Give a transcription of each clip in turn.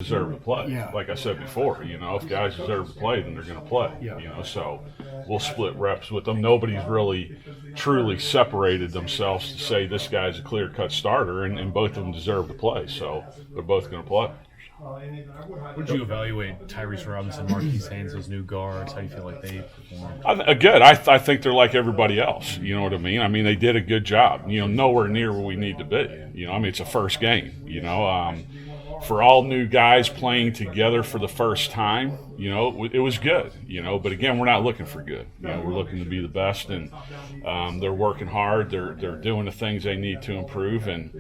deserve to play. Yeah. Like I said before, if guys deserve to play, then they're going to play. Yeah. So we'll split reps with them. Nobody's really truly separated themselves to say this guy's a clear-cut starter, and both of them deserve to play. So they're both going to play. Would you evaluate Tyrese Robinson, Marquise Haynes, those new guards? How do you feel like they performed? Good. I think they're like everybody else. You know what I mean? I mean, they did a good job. Nowhere near where we need to be. It's a first game. For all new guys playing together for the first time, it was good. But again, we're not looking for good. We're looking to be the best, and they're working hard. They're doing the things they need to improve, and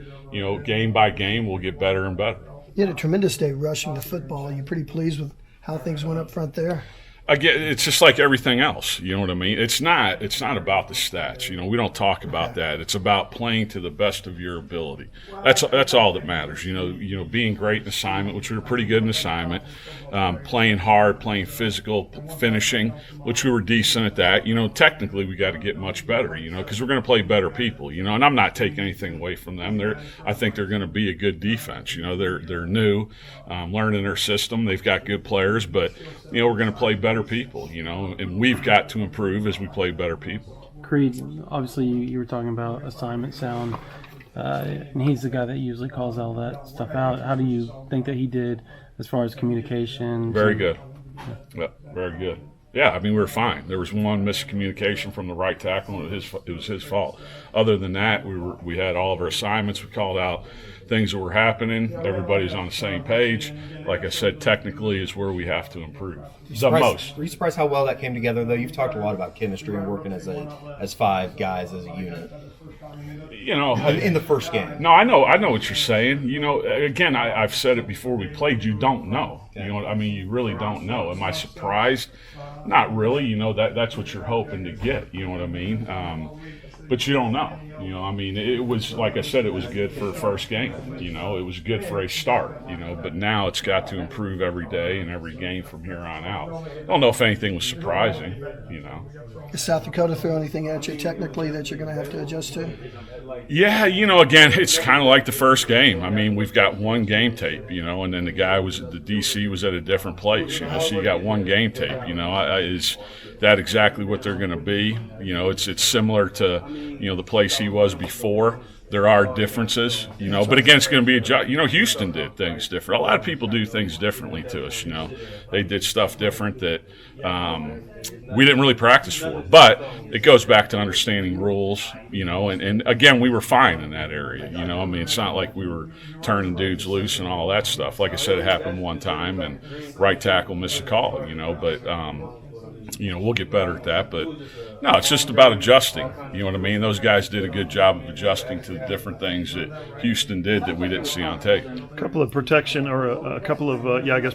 game by game, we'll get better and better. You had a tremendous day rushing the football. Are you pretty pleased with how things went up front there? Again, it's just like everything else. You know what I mean? It's not about the stats. We don't talk about that. It's about playing to the best of your ability. That's all that matters. Being great in assignment, which we were pretty good in assignment, playing hard, playing physical, finishing, which we were decent at that. Technically we got to get much better. Because we're going to play better people. And I'm not taking anything away from them. I think they're going to be a good defense. They're new, learning their system. They've got good players, but we're going to play better people, and we've got to improve as we play better people. Creed, obviously you were talking about assignment sound, and he's the guy that usually calls all that stuff out. How do you think that he did as far as communication? Very good. Yeah, very good. Yeah, I mean, we were fine. There was one miscommunication from the right tackle, and it was his fault. Other than that, we had all of our assignments. We called out things that were happening. Everybody's on the same page. Like I said, technically is where we have to improve the most. Were you surprised how well that came together, though? You've talked a lot about chemistry and working as five guys as a unit. In the first game. No, I know what you're saying. Again, I've said it before we played. You don't know. You really don't know. Am I surprised? Not really. That's what you're hoping to get. You know what I mean? But you don't know. It was, like I said, it was good for a first game. It was good for a start. But now it's got to improve every day and every game from here on out. I don't know if anything was surprising. Does South Dakota throw anything at you technically that you're going to have to adjust to? Yeah, again, it's kind of like the first game. We've got one game tape, and then the DC was at a different place, so you got one game tape, is that exactly what they're going to be? It's similar to, the place he was before. There are differences, but again, it's going to be a job. Houston did things different. A lot of people do things differently to us, They did stuff different that we didn't really practice for. But it goes back to understanding rules, and again, we were fine in that area, It's not like we were turning dudes loose and all that stuff. Like I said, it happened one time, and right tackle missed a call, but we'll get better at that. But no, it's just about adjusting. You know what I mean? Those guys did a good job of adjusting to the different things that Houston did that we didn't see on tape. A couple of protection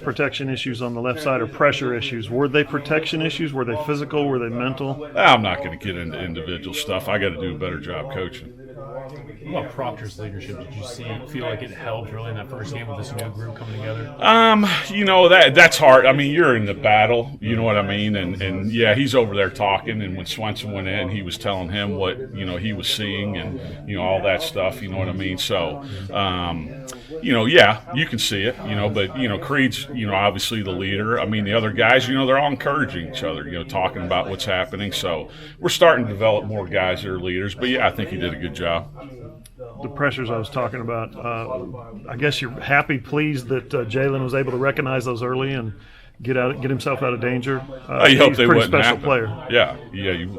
protection issues on the left side, or pressure issues. Were they protection issues? Were they physical? Were they mental? I'm not going to get into individual stuff. I got to do a better job coaching. What about Proctor's leadership? Did you feel like it helped really in that first game with this new group coming together? That's hard. You're in the battle, you know what I mean? And yeah, he's over there talking, and when Swenson went in, he was telling him what, he was seeing and, all that stuff, you know what I mean? So, yeah, you can see it, but, Creed's, obviously the leader. The other guys, they're all encouraging each other, talking about what's happening. So we're starting to develop more guys that are leaders. But, yeah, I think he did a good job. The pressures I was talking about, I guess you're happy, pleased that Jalen was able to recognize those early and get himself out of danger. You hope they wouldn't special happen. Player. Yeah,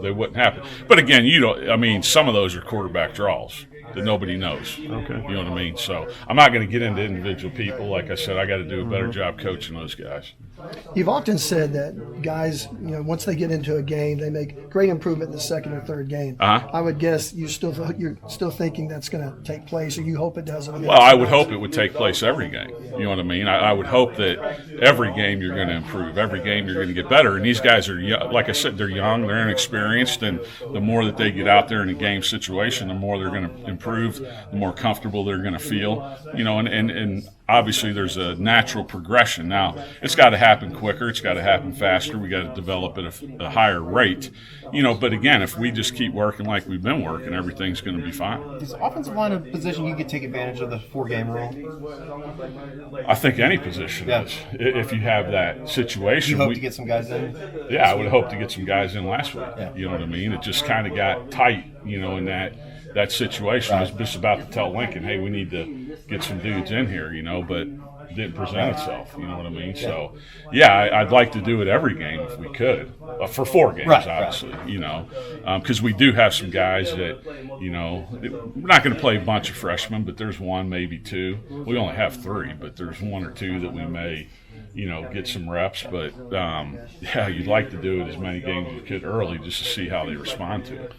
they wouldn't happen. But again, some of those are quarterback draws that nobody knows. Okay. You know what I mean? So I'm not going to get into individual people. Like I said, I got to do a better job coaching those guys. You've often said that guys, once they get into a game, they make great improvement in the second or third game. I would guess you're still thinking that's going to take place, or you hope it does. Well, I would hope it would take place every game. You know what I mean? I would hope that every game you're going to improve. Every game you're going to get better. And these guys are, like I said, they're young, they're inexperienced, and the more that they get out there in a game situation, the more they're going to improve, the more comfortable they're going to feel. And obviously there's a natural progression. Now, it's got to happen quicker. It's got to happen faster. We got to develop at a higher rate. But again, if we just keep working like we've been working, everything's going to be fine. Is offensive line a position you could take advantage of the 4-game rule? I think any position is. If you have that situation. You hope to get some guys in? Yeah, I would hope to get some guys in last week. Yeah. You know what I mean? It just kind of got tight, in that situation. I was just about to tell Lincoln, hey, we need to get some dudes in here, but it didn't present itself. You know what I mean? So, I'd like to do it every game if we could. For 4 games, obviously, because we do have some guys that, we're not going to play a bunch of freshmen, but there's 1, maybe 2. We only have 3, but there's 1 or 2 that we may get some reps. But, you'd like to do it as many games as you could early just to see how they respond to it.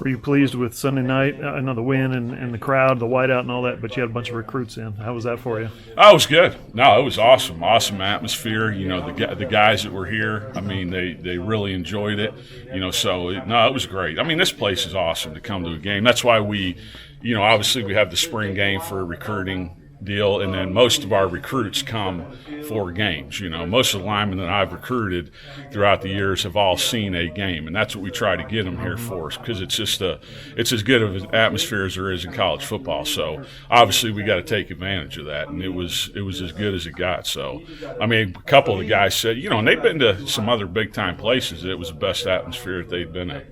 Were you pleased with Sunday night? I know the win and the crowd, the whiteout and all that, but you had a bunch of recruits in. How was that for you? Oh, it was good. No, it was awesome. Awesome atmosphere. The guys that were here, I mean, they really enjoyed it. It was great. I mean, this place is awesome to come to a game. That's why we, obviously we have the spring game for a recruiting deal, and then most of our recruits come for games. Most of the linemen that I've recruited throughout the years have all seen a game, and that's what we try to get them here for, because it's as good of an atmosphere as there is in college football. So obviously we got to take advantage of that, and it was as good as it got. So I mean, a couple of the guys said, and they've been to some other big time places, that it was the best atmosphere that they'd been in.